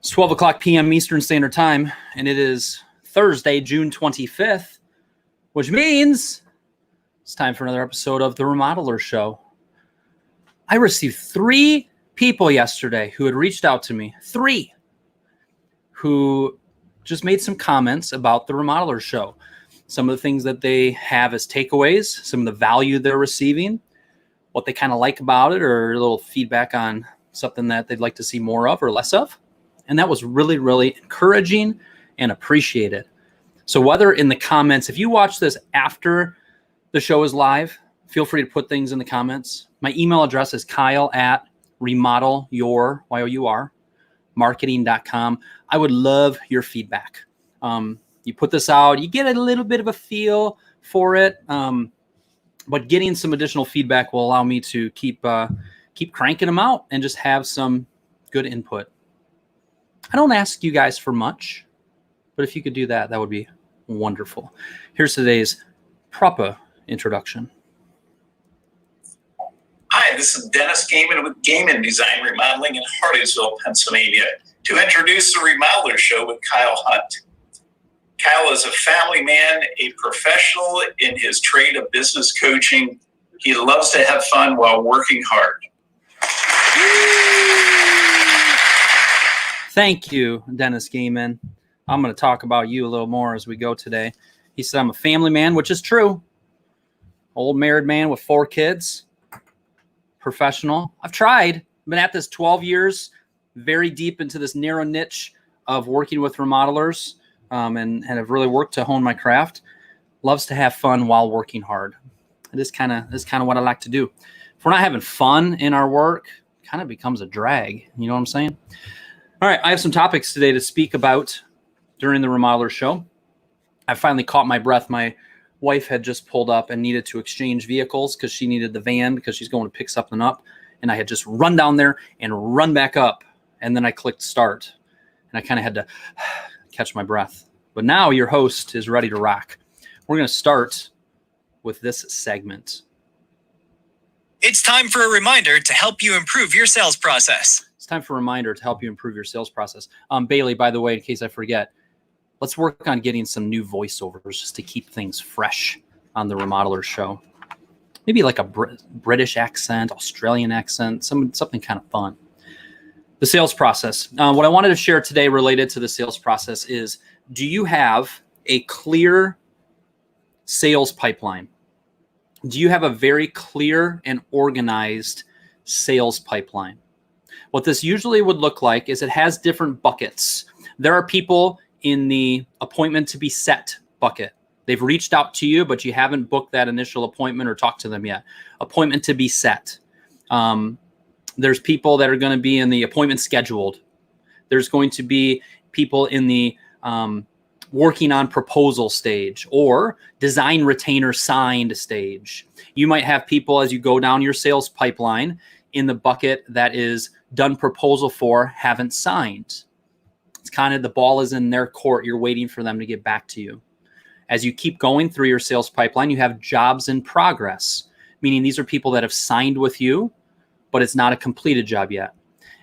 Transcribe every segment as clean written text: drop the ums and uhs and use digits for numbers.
It's 12 o'clock p.m. Eastern Standard Time, and it is Thursday, June 25th, which means it's time for another episode of the Remodelers Show. I received 3 people yesterday who had reached out to me, 3, who just made some comments about the Remodelers Show. Some of the things that they have as takeaways, some of the value they're receiving, what they kind of like about it, or a little feedback on something that they'd like to see more of or less of. And that was really, really encouraging and appreciated. So whether in the comments, if you watch this after the show is live, feel free to put things in the comments. My email address is kyle@remodelyour, marketing.com. I would love your feedback. You put this out, you get a little bit of a feel for it, but getting some additional feedback will allow me to keep cranking them out and just have some good input. I don't ask you guys for much, but if you could do that, that would be wonderful. Here's today's proper introduction. Hi, this is Dennis Gaiman with Gaiman Design Remodeling in Hardersville, Pennsylvania, to introduce the Remodeler Show with Kyle Hunt. Kyle is a family man, a professional in his trade of business coaching. He loves to have fun while working hard. Thank you, Dennis Gaiman. I'm going to talk about you a little more as we go today. He said I'm a family man, which is true. Old married man with 4 kids. Professional. I've tried. Been at this 12 years, very deep into this narrow niche of working with remodelers, and have really worked to hone my craft. Loves to have fun while working hard. It is kind of what I like to do. If we're not having fun in our work, it kind of becomes a drag. You know what I'm saying? All right, I have some topics today to speak about during the Remodeler Show. I finally caught my breath. My wife had just pulled up and needed to exchange vehicles because she needed the van because she's going to pick something up. And I had just run down there and run back up. And then I clicked start. And I kind of had to catch my breath. But now your host is ready to rock. We're going to start with this segment. It's time for a reminder to help you improve your sales process. It's time for a reminder to help you improve your sales process. Bailey, by the way, in case I forget, let's work on getting some new voiceovers just to keep things fresh on the Remodeler Show. Maybe like a British accent, Australian accent, something kind of fun. The sales process. What I wanted to share today related to the sales process is, do you have a clear sales pipeline? Do you have a very clear and organized sales pipeline? What this usually would look like is it has different buckets. There are people in the appointment to be set bucket. They've reached out to you, but you haven't booked that initial appointment or talked to them yet. Appointment to be set. There's people that are going to be in the appointment scheduled. There's going to be people in the working on proposal stage or design retainer signed stage. You might have people as you go down your sales pipeline in the bucket that is done proposal for, haven't signed. It's kind of the ball is in their court. You're waiting for them to get back to you. As you keep going through your sales pipeline, you have jobs in progress, meaning these are people that have signed with you, but it's not a completed job yet.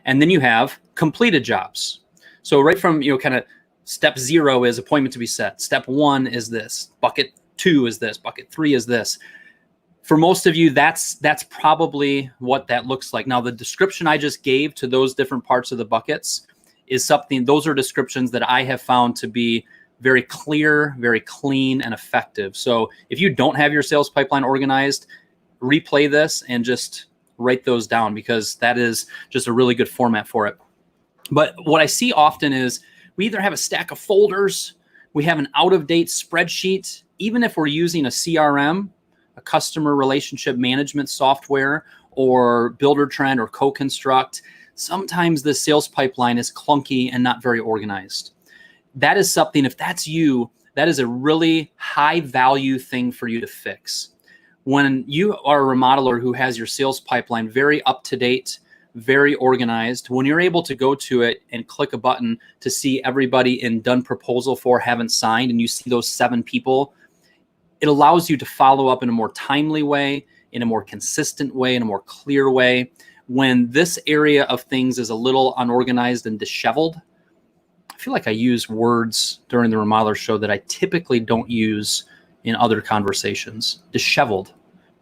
And then you have completed jobs. So right from, kind of step 0 is appointment to be set. Step 1 is this. Bucket 2 is this. Bucket 3 is this. For most of you, that's probably what that looks like. Now, the description I just gave to those different parts of the buckets is something, those are descriptions that I have found to be very clear, very clean, and effective. So if you don't have your sales pipeline organized, replay this and just write those down because that is just a really good format for it. But what I see often is we either have a stack of folders, we have an out-of-date spreadsheet, even if we're using a CRM, a customer relationship management software, or Buildertrend or Co-Construct, sometimes the sales pipeline is clunky and not very organized. That is something, if that's you, that is a really high value thing for you to fix. When you are a remodeler who has your sales pipeline very up to date, very organized, when you're able to go to it and click a button to see everybody in done proposal for, haven't signed, and you see those 7 people, it allows you to follow up in a more timely way, in a more consistent way, in a more clear way. When this area of things is a little unorganized and disheveled, feel like I use words during the Remodeler show that I typically don't use in other conversations. Disheveled.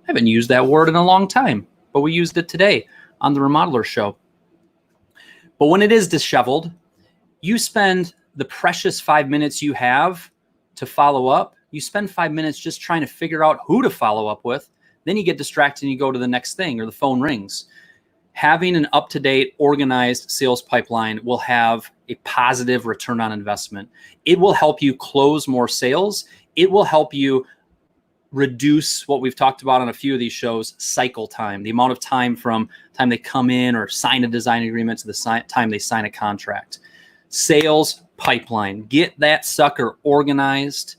I haven't used that word in a long time, but we used it today on the Remodeler show. But when it is disheveled, you spend the precious 5 minutes you have to follow up. You spend 5 minutes just trying to figure out who to follow up with. Then you get distracted and you go to the next thing, or the phone rings. Having an up-to-date, organized sales pipeline will have a positive return on investment. It will help you close more sales. It will help you reduce what we've talked about on a few of these shows, cycle time, the amount of time from time they come in or sign a design agreement to the time they sign a contract. Sales pipeline, get that sucker organized,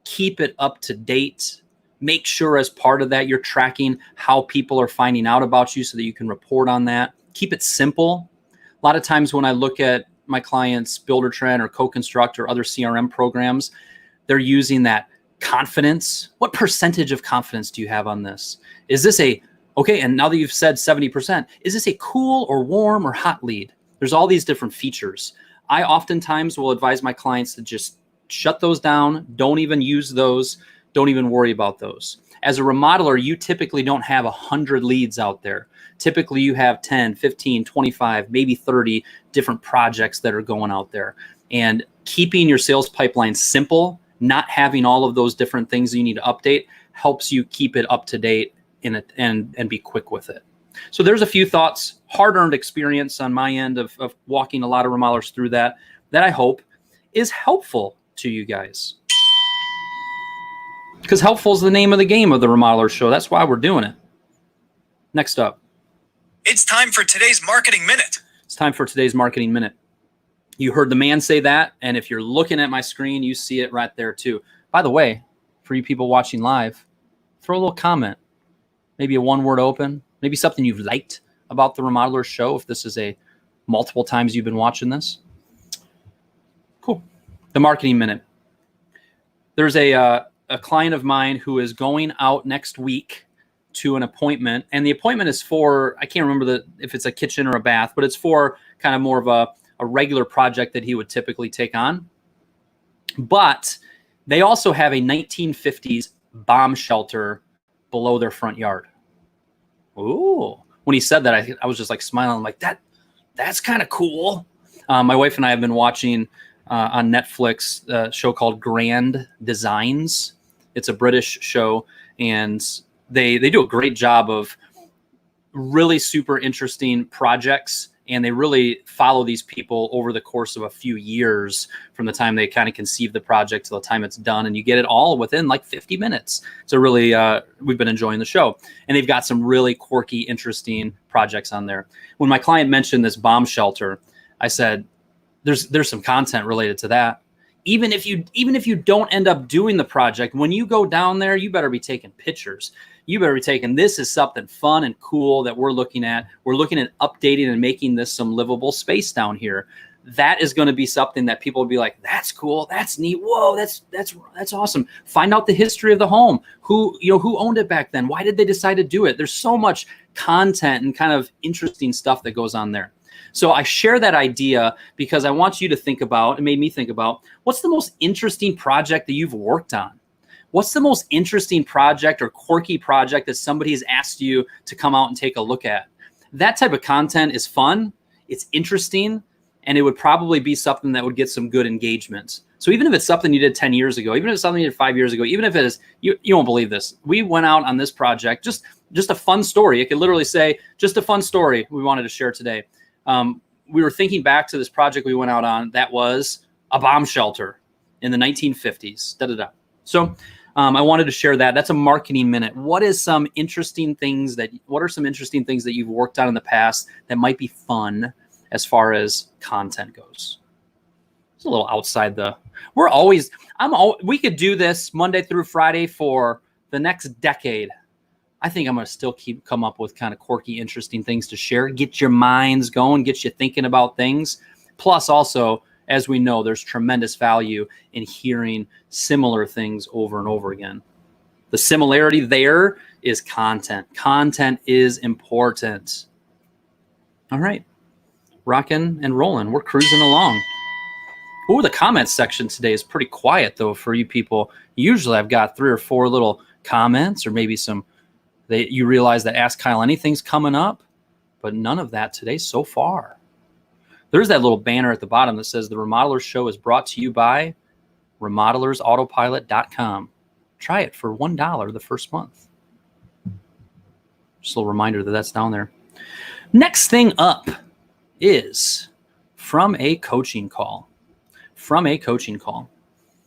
keep it up to date. Make sure as part of that, you're tracking how people are finding out about you so that you can report on that. Keep it simple. A lot of times when I look at my clients' Buildertrend or Co-Construct or other CRM programs, they're using that confidence. What percentage of confidence do you have on this? Is this okay, and now that you've said 70%, is this a cool or warm or hot lead? There's all these different features. I oftentimes will advise my clients to just shut those down. Don't even use those. Don't even worry about those. As a remodeler, you typically don't have 100 leads out there. Typically, you have 10, 15, 25, maybe 30 different projects that are going out there. And keeping your sales pipeline simple, not having all of those different things that you need to update, helps you keep it up to date and be quick with it. So there's a few thoughts, hard-earned experience on my end of walking a lot of remodelers through that I hope is helpful to you guys. Because helpful is the name of the game of the Remodeler show. That's why we're doing it. Next up. It's time for today's Marketing Minute. It's time for today's Marketing Minute. You heard the man say that, and if you're looking at my screen, you see it right there too. By the way, for you people watching live, throw a little comment. Maybe a one-word open. Maybe something you've liked about the Remodeler show if this is multiple times you've been watching this. Cool. The Marketing Minute. There's a client of mine who is going out next week to an appointment, and the appointment is for, I can't remember if it's a kitchen or a bath, but it's for kind of more of a regular project that he would typically take on. But they also have a 1950s bomb shelter below their front yard. Ooh. When he said that, I was just like smiling, like that's kind of cool. My wife and I have been watching on Netflix a show called Grand Designs. It's a British show, and they do a great job of really super interesting projects, and they really follow these people over the course of a few years from the time they kind of conceive the project to the time it's done, and you get it all within like 50 minutes. So really, we've been enjoying the show, and they've got some really quirky, interesting projects on there. When my client mentioned this bomb shelter, I said, there's some content related to that. Even if you don't end up doing the project, when you go down there, you better be taking pictures. You better be taking, this is something fun and cool that we're looking at. We're looking at updating and making this some livable space down here. That is going to be something that people will be like, that's cool, that's neat, whoa, that's awesome. Find out the history of the home. Who owned it back then? Why did they decide to do it? There's so much content and kind of interesting stuff that goes on there. So I share that idea because I want you to think about, it made me think about, what's the most interesting project that you've worked on? What's the most interesting project or quirky project that somebody has asked you to come out and take a look at? That type of content is fun, it's interesting, and it would probably be something that would get some good engagement. So even if it's something you did 10 years ago, even if it's something you did 5 years ago, even if it is, you won't believe this. We went out on this project, just a fun story. It could literally say, just a fun story we wanted to share today. We were thinking back to this project we went out on that was a bomb shelter in the 1950s. So I wanted to share that. That's a Marketing Minute. What are some interesting things that you've worked on in the past that might be fun as far as content goes? It's a little outside we could do this Monday through Friday for the next decade. I think I'm going to still come up with kind of quirky, interesting things to share, get your minds going, get you thinking about things. Plus also, as we know, there's tremendous value in hearing similar things over and over again. The similarity there is content. Content is important. All right. Rocking and rolling. We're cruising along. Oh, the comments section today is pretty quiet, though, for you people. Usually I've got 3 or 4 little comments, or maybe some, you realize that Ask Kyle Anything's coming up, but none of that today so far. There's that little banner at the bottom that says the Remodelers Show is brought to you by remodelersautopilot.com. Try it for $1 the first month. Just a little reminder that that's down there. Next thing up is from a coaching call. From a coaching call.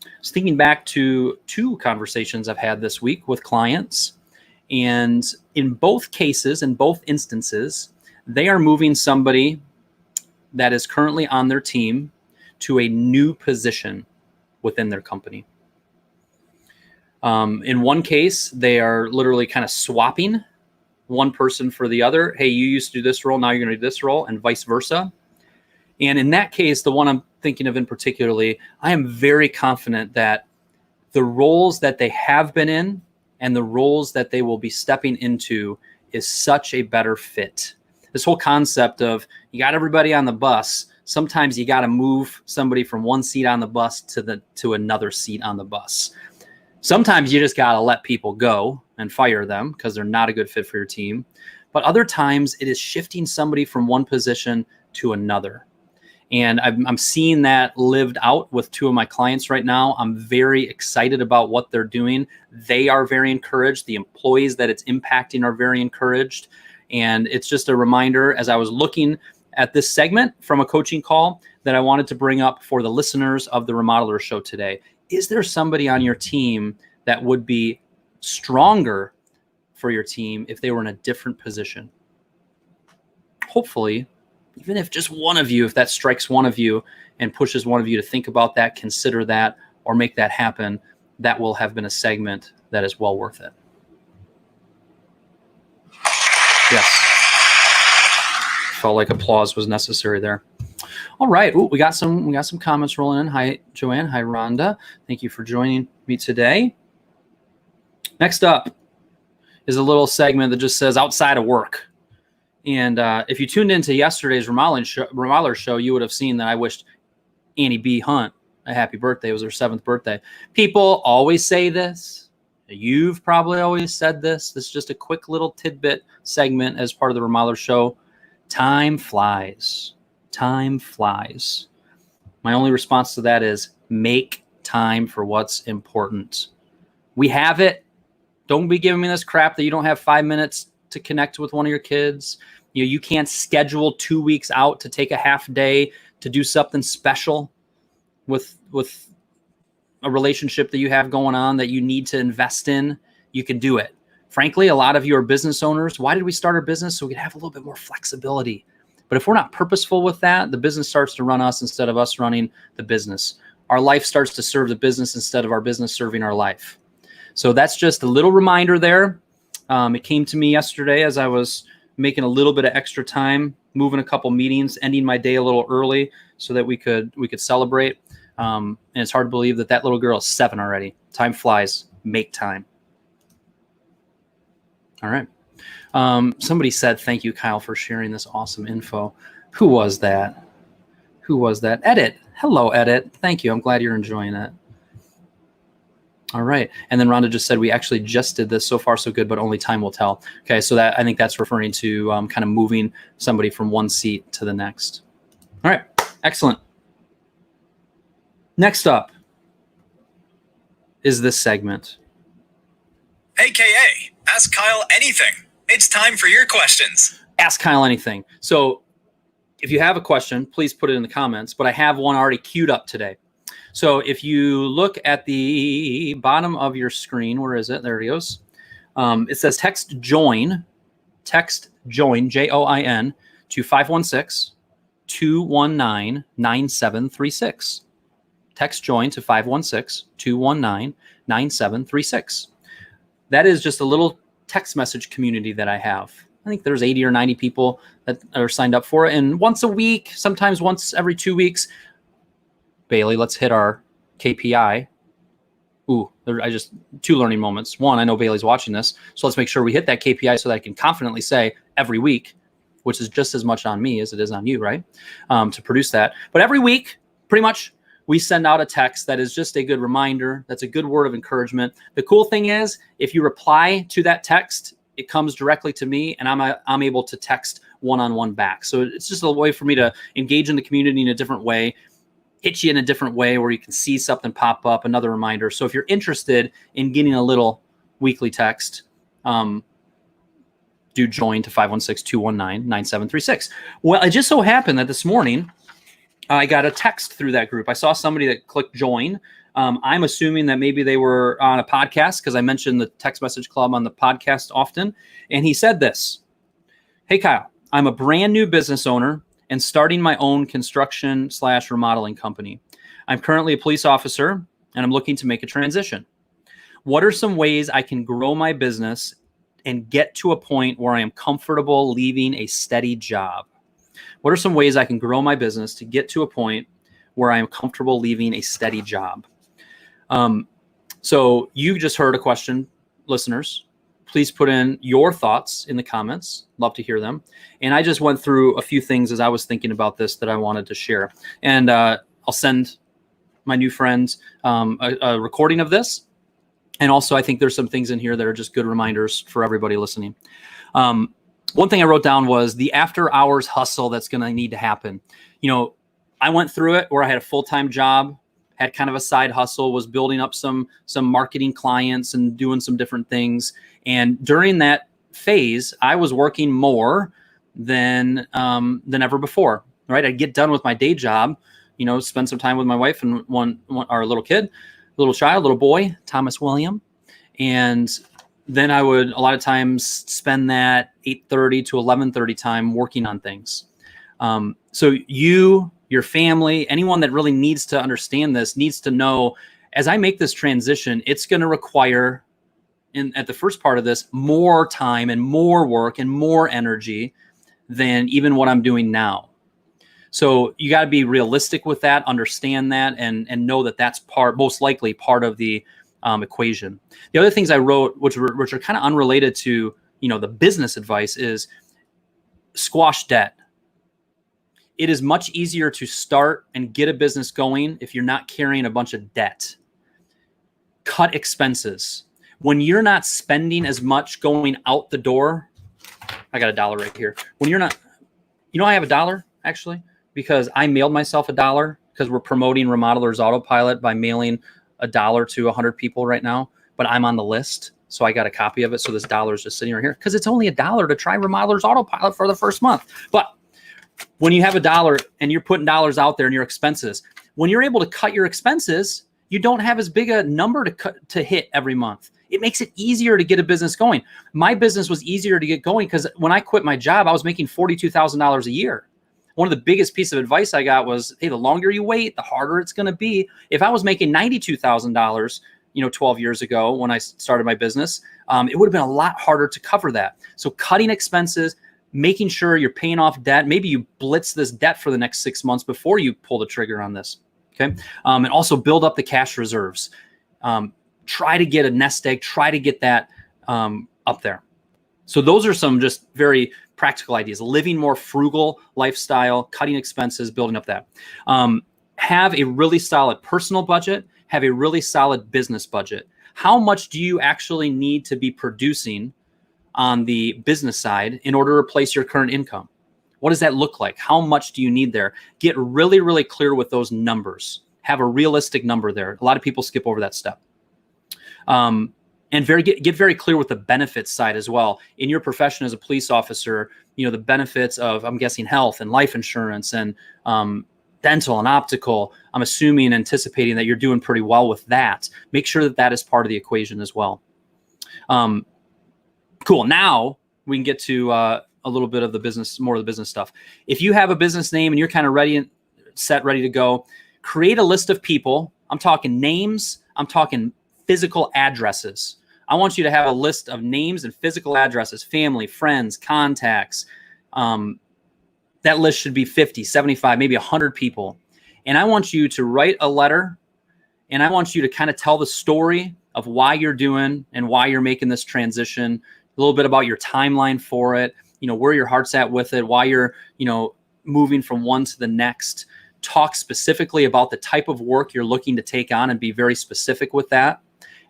I was thinking back to 2 conversations I've had this week with clients, and in both cases, in both instances, they are moving somebody that is currently on their team to a new position within their company. In one case, they are literally kind of swapping one person for the other. Hey, you used to do this role, now you're going to do this role, and vice versa. And in that case, the one I'm thinking of in particularly, I am very confident that the roles that they have been in and the roles that they will be stepping into is such a better fit. This whole concept of you got everybody on the bus, sometimes you got to move somebody from one seat on the bus to another seat on the bus. Sometimes you just got to let people go and fire them because they're not a good fit for your team. But other times it is shifting somebody from one position to another. And I'm seeing that lived out with 2 of my clients right now. I'm very excited about what they're doing. They are very encouraged. The employees that it's impacting are very encouraged. And it's just a reminder, as I was looking at this segment from a coaching call, that I wanted to bring up for the listeners of the Remodeler Show today. Is there somebody on your team that would be stronger for your team if they were in a different position? Hopefully, even if just one of you, if that strikes one of you and pushes one of you to think about that, consider that, or make that happen, that will have been a segment that is well worth it. Yes. Felt like applause was necessary there. All right. Ooh, we got some comments rolling in. Hi, Joanne. Hi, Rhonda. Thank you for joining me today. Next up is a little segment that just says outside of work. And if you tuned into yesterday's Remodeler show, you would have seen that I wished Annie B. Hunt a happy birthday. It was her 7th birthday. People always say this. You've probably always said this. This is just a quick little tidbit segment as part of the Remodeler show. Time flies. Time flies. My only response to that is make time for what's important. We have it. Don't be giving me this crap that you don't have 5 minutes to connect with one of your kids. You can't schedule 2 weeks out to take a half day to do something special with a relationship that you have going on that you need to invest in. You can do it. Frankly, a lot of you are business owners. Why did we start our business? So we could have a little bit more flexibility. But if we're not purposeful with that, the business starts to run us instead of us running the business. Our life starts to serve the business instead of our business serving our life. So that's just a little reminder there. It came to me yesterday as I was making a little bit of extra time, moving a couple meetings, ending my day a little early so that we could celebrate. And it's hard to believe that little girl is 7 already. Time flies. Make time. All right. Somebody said, thank you, Kyle, for sharing this awesome info. Who was that? Edit. Hello, Edit. Thank you. I'm glad you're enjoying it. All right. And then Rhonda just said, we actually just did this. So far, so good, but only time will tell. Okay. So I think that's referring to kind of moving somebody from one seat to the next. All right. Excellent. Next up is this segment. AKA, Ask Kyle Anything. It's time for your questions. Ask Kyle Anything. So if you have a question, please put it in the comments, but I have one already queued up today. So if you look at the bottom of your screen, where is it? There it goes. It says text join, Join, to 516-219-9736. Text join to 516-219-9736. That is just a little text message community that I have. I think there's 80 or 90 people that are signed up for it. And once a week, sometimes once every 2 weeks, Bailey, let's hit our KPI. Ooh, I just 2 learning moments. One, I know Bailey's watching this, so let's make sure we hit that KPI so that I can confidently say every week, which is just as much on me as it is on you, right? To produce that. But every week, pretty much, we send out a text that is just a good reminder. That's a good word of encouragement. The cool thing is, if you reply to that text, it comes directly to me, and I'm able to text one-on-one back. So it's just a way for me to engage in the community in a different way, hit you in a different way where you can see something pop up, another reminder. So if you're interested in getting a little weekly text, do join to 516-219-9736. Well, it just so happened that this morning I got a text through that group. I saw somebody that clicked join. I'm assuming that maybe they were on a podcast, because I mentioned the text message club on the podcast often. And he said this: "Hey, Kyle, I'm a brand new business owner and starting my own construction/remodeling company. I'm currently a police officer and I'm looking to make a transition. What are some ways I can grow my business and get to a point where I am comfortable leaving a steady job? What are some ways I can grow my business to get to a point where I am comfortable leaving a steady job?" So you just heard a question, listeners. Please put in your thoughts in the comments. Love to hear them. And I just went through a few things as I was thinking about this that I wanted to share. And I'll send my new friends a recording of this. And also, I think there's some things in here that are just good reminders for everybody listening. One thing I wrote down was the after hours hustle that's going to need to happen. You know, I went through it where I had a full-time job, had kind of a side hustle, was building up some marketing clients and doing some different things. And during that phase, I was working more than ever before, right? I'd get done with my day job, you know, spend some time with my wife and our little kid, little boy, Thomas William. And then I would a lot of times spend that 8:30 to 11:30 time working on things. So your family, anyone that really needs to understand this needs to know, as I make this transition, it's going to require, at the first part of this, more time and more work and more energy than even what I'm doing now. So you got to be realistic with that, understand that, and know that that's most likely part of the equation. The other things I wrote, which are kind of unrelated to, you know, the business advice, is squash debt. It is much easier to start and get a business going if you're not carrying a bunch of debt. Cut expenses. When you're not spending as much going out the door, I got $1 right here. When you're not, you know, I have $1 actually, because I mailed myself $1 because we're promoting Remodelers Autopilot by mailing $1 to 100 people right now, but I'm on the list. So I got a copy of it. So this $1 is just sitting right here because it's only $1 to try Remodelers Autopilot for the first month. But when you have $1 and you're putting dollars out there in your expenses, when you're able to cut your expenses, you don't have as big a number to hit every month. It makes it easier to get a business going. My business was easier to get going because when I quit my job, I was making $42,000 a year. One of the biggest pieces of advice I got was, hey, the longer you wait, the harder it's going to be. If I was making $92,000, 12 years ago when I started my business, it would have been a lot harder to cover that. So cutting expenses, making sure you're paying off debt. Maybe you blitz this debt for the next 6 months before you pull the trigger on this. Okay. And also build up the cash reserves. Try to get a nest egg, try to get that up there. So those are some just very practical ideas. Living more frugal lifestyle, cutting expenses, building up that. Have a really solid personal budget, have a really solid business budget. How much do you actually need to be producing on the business side in order to replace your current income? What does that look like? How much do you need there? Get really, really clear with those numbers. Have a realistic number there. A lot of people skip over that step. And get very clear with the benefits side as well. In your profession as a police officer, the benefits of, I'm guessing, health and life insurance and dental and optical. I'm assuming, anticipating that you're doing pretty well with that. Make sure that that is part of the equation as well. Cool. Now we can get to a little bit of the business, more of the business stuff. If you have a business name and you're kind of ready to go, create a list of people. I'm talking names. I'm talking physical addresses. I want you to have a list of names and physical addresses, family, friends, contacts. That list should be 50, 75, maybe 100 people. And I want you to write a letter, and I want you to kind of tell the story of why you're doing and why you're making this transition, a little bit about your timeline for it, where your heart's at with it, why you're, moving from one to the next. talk specifically about the type of work you're looking to take on and be very specific with that.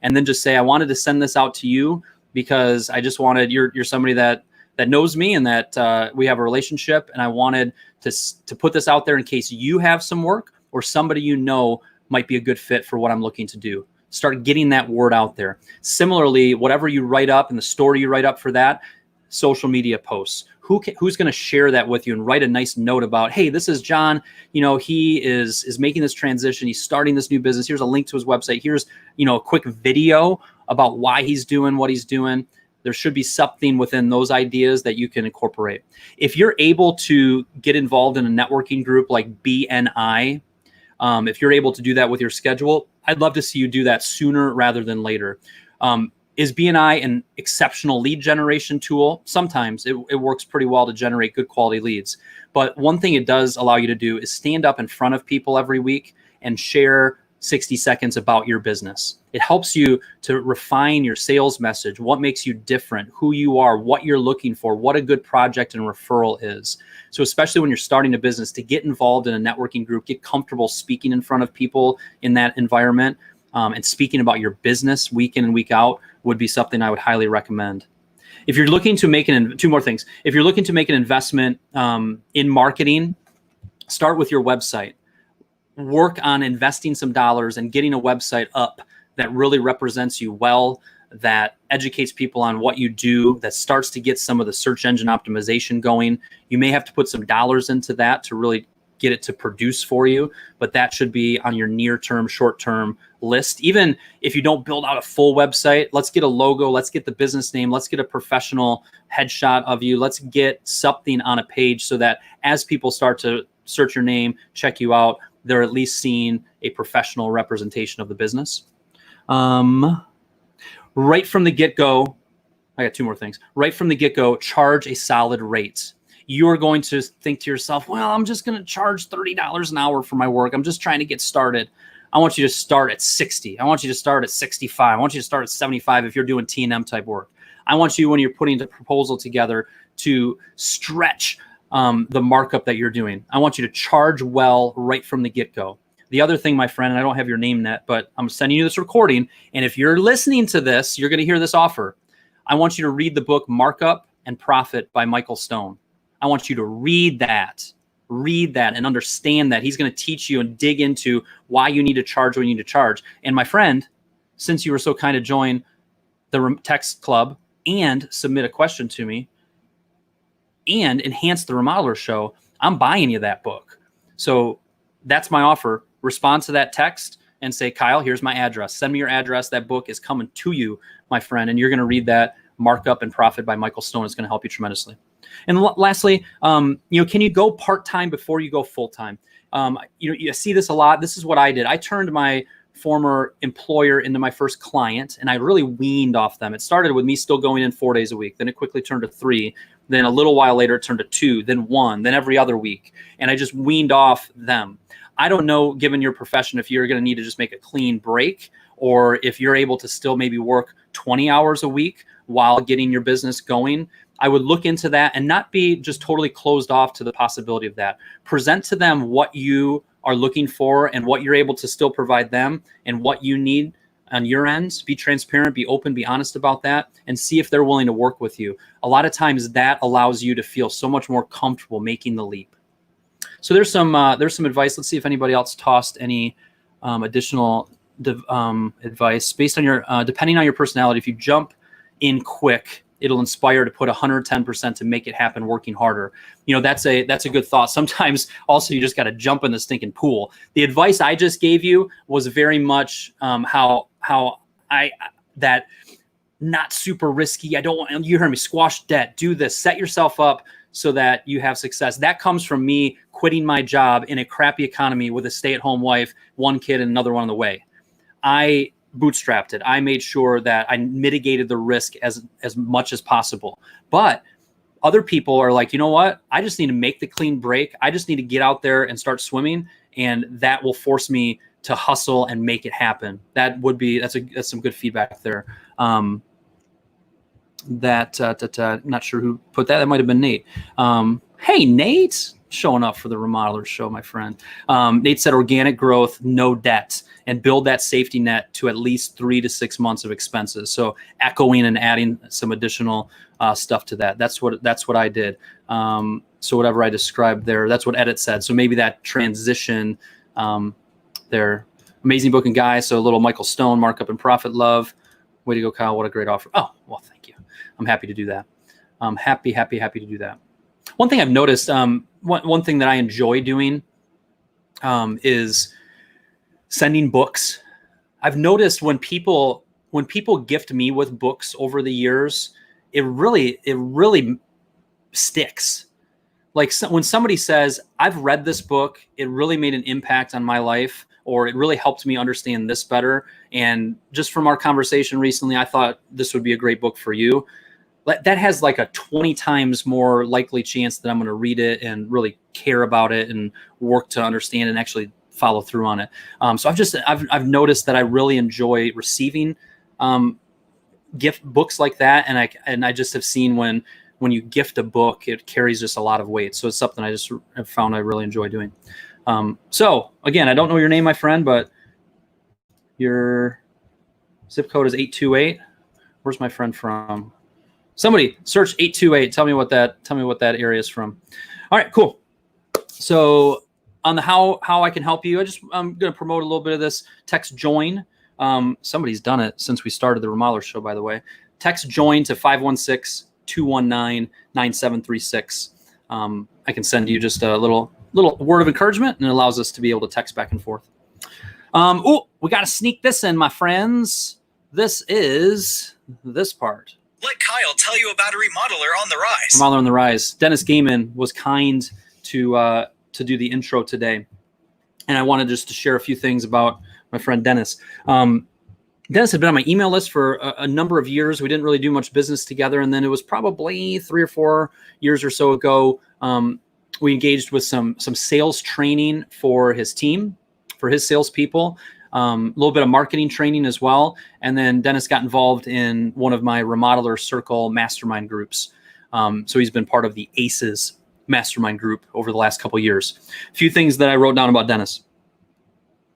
And then just say, I wanted to send this out to you because I just wanted, you're somebody that knows me and that we have a relationship, and I wanted to put this out there in case you have some work or somebody you know might be a good fit for what I'm looking to do. Start getting that word out there. Similarly, whatever you write up and the story you write up for that, social media posts. Who's going to share that with you and write a nice note about, hey, this is John. He is making this transition. He's starting this new business. Here's a link to his website. Here's, a quick video about why he's doing what he's doing. There should be something within those ideas that you can incorporate. If you're able to get involved in a networking group like BNI, if you're able to do that with your schedule, I'd love to see you do that sooner rather than later. Is BNI an exceptional lead generation tool? Sometimes it works pretty well to generate good quality leads. But one thing it does allow you to do is stand up in front of people every week and share 60 seconds about your business. It helps you to refine your sales message, what makes you different, who you are, what you're looking for, what a good project and referral is. So especially when you're starting a business, to get involved in a networking group, get comfortable speaking in front of people in that environment, and speaking about your business week in and week out would be something I would highly recommend. If you're looking to two more things. If you're looking to make an investment in marketing, start with your website. Work on investing some dollars and getting a website up that really represents you well, that educates people on what you do, that starts to get some of the search engine optimization going. You may have to put some dollars into that to really get it to produce for you, but that should be on your near-term, short-term list. Even if you don't build out a full website, let's get a logo, let's get the business name, let's get a professional headshot of you, let's get something on a page so that as people start to search your name, check you out, they're at least seeing a professional representation of the business. Right from the get-go, I got two more things. Right from the get-go, charge a solid rate. You're going to think to yourself, well, I'm just going to charge $30 an hour for my work. I'm just trying to get started. I want you to start at 60. I want you to start at 65. I want you to start at 75 if you're doing T&M type work. I want you, when you're putting the proposal together, to stretch the markup that you're doing. I want you to charge well right from the get-go. The other thing, my friend, and I don't have your name yet, but I'm sending you this recording, and if you're listening to this, you're going to hear this offer. I want you to read the book Markup and Profit by Michael Stone. I want you to read that and understand that. He's going to teach you and dig into why you need to charge what you need to charge. And my friend, since you were so kind to join the text club and submit a question to me and enhance the Remodeler show, I'm buying you that book. So that's my offer. Respond to that text and say, Kyle, here's my address. Send me your address. That book is coming to you, my friend. And you're going to read that Markup and Profit by Michael Stone. It's going to help you tremendously. And lastly, can you go part-time before you go full-time? You see this a lot. This is what I did. I turned my former employer into my first client, and I really weaned off them. It started with me still going in 4 days a week. Then it quickly turned to 3. Then a little while later, it turned to 2, then 1, then every other week. And I just weaned off them. I don't know, given your profession, if you're going to need to just make a clean break, or if you're able to still maybe work 20 hours a week while getting your business going. I would look into that and not be just totally closed off to the possibility of that. Present to them what you are looking for and what you're able to still provide them and what you need on your ends. Be transparent, be open, be honest about that, and see if they're willing to work with you. A lot of times that allows you to feel so much more comfortable making the leap. So there's some advice. Let's see if anybody else tossed any additional advice based on your, depending on your personality. If you jump in quick, it'll inspire to put 110% to make it happen, working harder. That's a good thought. Sometimes also you just got to jump in the stinking pool. The advice I just gave you was very much how that not super risky. I don't want, you heard me, squash debt, do this, set yourself up so that you have success. That comes from me quitting my job in a crappy economy with a stay-at-home wife, 1 kid, and another one on the way. I bootstrapped it. I made sure that I mitigated the risk as much as possible. But other people are like, you know what? I just need to make the clean break. I just need to get out there and start swimming, and that will force me to hustle and make it happen. That's some good feedback there. Not sure who put that. That might have been Nate. Hey, Nate, showing up for the Remodelers show, my friend. Nate said organic growth, no debt, and build that safety net to at least 3 to 6 months of expenses. So echoing and adding some additional stuff to that. That's what I did. So whatever I described there, that's what Edit said. So maybe that transition there. Amazing book and guy. So a little Michael Stone, Markup and Profit Love. Way to go, Kyle. What a great offer. Oh, well, thank you. I'm happy to do that. I'm happy to do that. One thing I've noticed, one thing that I enjoy doing is sending books. I've noticed when people gift me with books over the years, it really sticks. Like when somebody says, I've read this book, it really made an impact on my life, or it really helped me understand this better. And just from our conversation recently, I thought this would be a great book for you. That has like a 20 times more likely chance that I'm going to read it and really care about it and work to understand and actually follow through on it. So I've noticed that I really enjoy receiving gift books like that. And I just have seen when you gift a book, it carries just a lot of weight. So it's something I just have found I really enjoy doing. So again, I don't know your name, my friend, but your zip code is 828. Where's my friend from? Somebody search 828. Tell me what that area is from. All right, cool. So on the how I can help you, I'm going to promote a little bit of this. Text join. Somebody's done it since we started the Remodeler show, by the way. Text join to 516-219-9736. I can send you just a little word of encouragement, and it allows us to be able to text back and forth. We got to sneak this in, my friends. This is this part. Let Kyle tell you about a remodeler on the rise. Remodeler on the rise. Dennis Gaiman was kind to do the intro today, and I wanted just to share a few things about my friend Dennis. Dennis had been on my email list for a number of years. We didn't really do much business together, and then it was probably 3 or 4 years or so ago. We engaged with some sales training for his team, for his salespeople. A little bit of marketing training as well. And then Dennis got involved in one of my Remodeler Circle mastermind groups. So he's been part of the ACES mastermind group over the last couple of years. A few things that I wrote down about Dennis.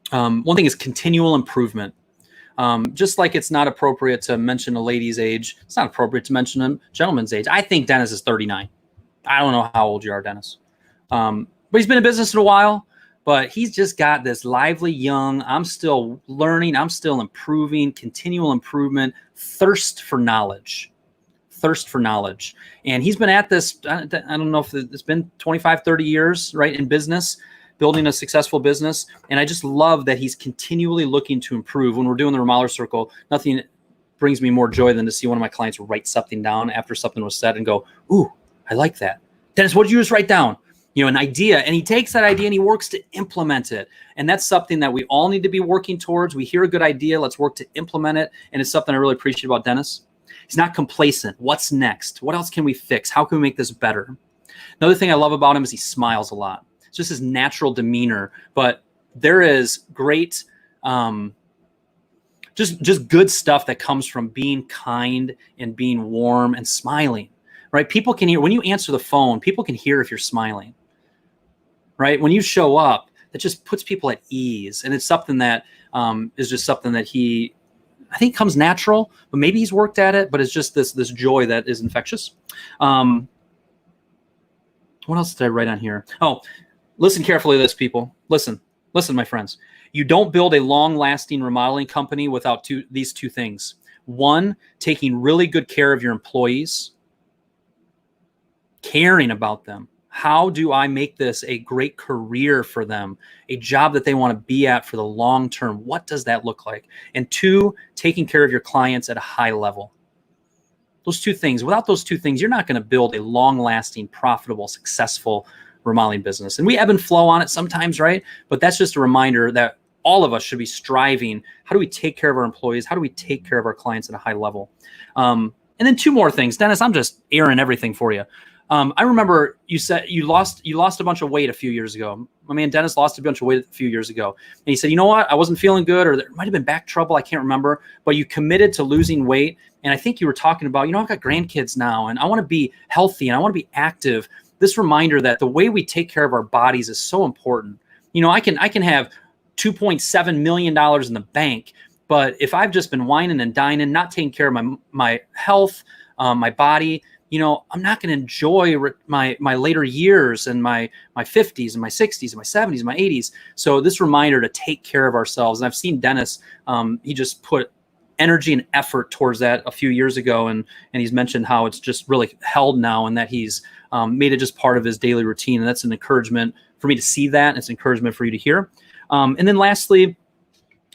One thing is continual improvement. Just like it's not appropriate to mention a lady's age, it's not appropriate to mention a gentleman's age. I think Dennis is 39. I don't know how old you are, Dennis. But he's been in business in a while. But he's just got this lively, young, I'm still learning, I'm still improving, continual improvement, thirst for knowledge. And he's been at this, I don't know if it's been 25, 30 years, right, in business, building a successful business. And I just love that he's continually looking to improve. When we're doing the Remodeler Circle, nothing brings me more joy than to see one of my clients write something down after something was said and go, ooh, I like that. Dennis, what did you just write down? An idea, and he takes that idea and he works to implement it. And that's something that we all need to be working towards. We hear a good idea, let's work to implement it. And it's something I really appreciate about Dennis. He's not complacent. What's next? What else can we fix? How can we make this better? Another thing I love about him is he smiles a lot. It's just his natural demeanor, but there is great, just good stuff that comes from being kind and being warm and smiling, right? People can hear, when you answer the phone, people can hear if you're smiling. Right? When you show up, that just puts people at ease. And it's something that is just something that I think comes natural, but maybe he's worked at it, but it's just this joy that is infectious. What else did I write on here? Oh, listen carefully to this, people. Listen, my friends. You don't build a long-lasting remodeling company without these two things. One, taking really good care of your employees, caring about them. How do I make this a great career for them, a job that they want to be at for the long term? What does that look like? And 2, taking care of your clients at a high level. Those 2 things. Without those 2 things, you're not going to build a long-lasting, profitable, successful remodeling business. And we ebb and flow on it sometimes, right? But that's just a reminder that all of us should be striving. How do we take care of our employees? How do we take care of our clients at a high level? And then 2 more things. Dennis, I'm just airing everything for you. I remember you said you lost a bunch of weight a few years ago. My man Dennis lost a bunch of weight a few years ago. And he said, you know what? I wasn't feeling good, or there might have been back trouble. I can't remember. But you committed to losing weight. And I think you were talking about, I've got grandkids now, and I want to be healthy, and I want to be active. this reminder that the way we take care of our bodies is so important. You know, I can have $2.7 million in the bank, but if I've just been whining and dining, not taking care of my health, my body, you know, I'm not going to enjoy my later years and my 50s and my 60s and my 70s and my 80s. So this reminder to take care of ourselves. And I've seen Dennis, he just put energy and effort towards that a few years ago. And he's mentioned how it's just really held now, and that he's made it just part of his daily routine. And that's an encouragement for me to see that. And it's an encouragement for you to hear. And then lastly,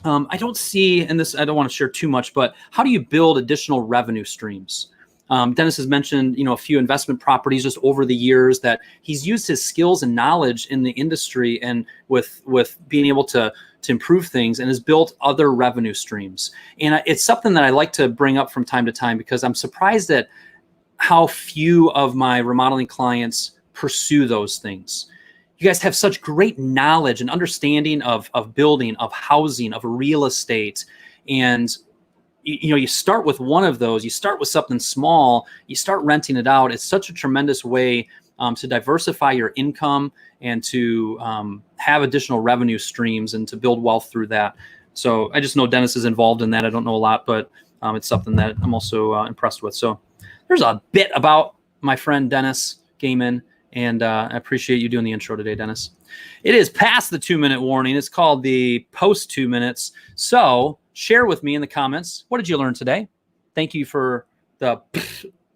I don't see, and this, I don't want to share too much, but how do you build additional revenue streams? Dennis has mentioned, you know, a few investment properties just over the years that he's used his skills and knowledge in the industry and with being able to improve things, and has built other revenue streams. And it's something that I like to bring up from time to time, because I'm surprised at how few of my remodeling clients pursue those things. You guys have such great knowledge and understanding of building, of housing, of real estate. And you know, you start with one of those, you start with something small, you start renting it out. It's such a tremendous way to diversify your income and to have additional revenue streams and to build wealth through that. So I just know Dennis is involved in that. I don't know a lot, but it's something that I'm also impressed with. So there's a bit about my friend Dennis Gaiman, and I appreciate you doing the intro today, Dennis. It is past the 2-minute warning. It's called the post 2 minutes. So share with me in the comments, what did you learn today? Thank you for the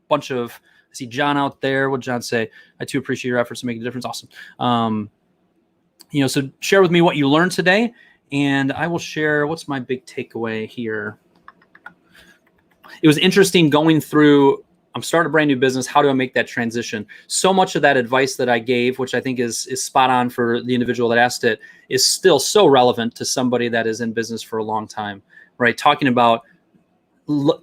bunch of, I see John out there. What did John say? I too appreciate your efforts to make a difference. Awesome. You know, so share with me what you learned today, and I will share what's my big takeaway here. It was interesting going through, I'm starting a brand new business. How do I make that transition? So much of that advice that I gave, which I think is spot on for the individual that asked it, is still so relevant to somebody that is in business for a long time, right? Talking about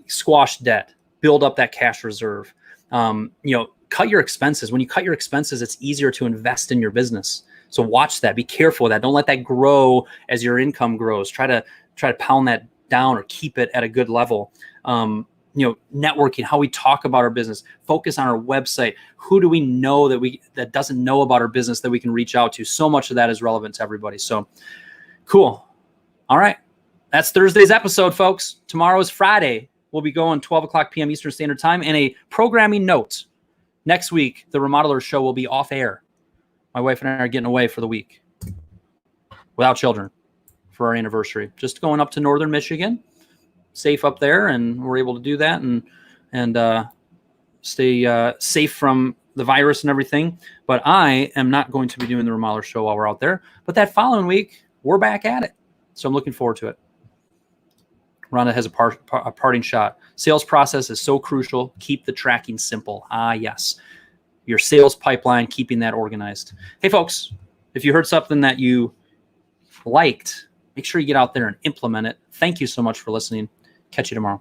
squash debt, build up that cash reserve, you know, cut your expenses. When you cut your expenses, it's easier to invest in your business. So watch that, be careful of that. Don't let that grow as your income grows. Try to pound that down or keep it at a good level. You know, networking, how we talk about our business, focus on our website. Who do we know that doesn't know about our business that we can reach out to? So much of that is relevant to everybody. So cool. All right. That's Thursday's episode, folks. Tomorrow is Friday. We'll be going 12 o'clock p.m. Eastern Standard Time. And a programming note, next week, the Remodelers show will be off air. My wife and I are getting away for the week without children for our anniversary. Just going up to northern Michigan. Safe up there, and we're able to do that and stay safe from the virus and everything. But I am not going to be doing the Remodeler show while we're out there. But that following week, we're back at it. So I'm looking forward to it. Rhonda has a parting shot. Sales process is so crucial. Keep the tracking simple. Ah, yes. Your sales pipeline, keeping that organized. Hey, folks, if you heard something that you liked, make sure you get out there and implement it. Thank you so much for listening. Catch you tomorrow.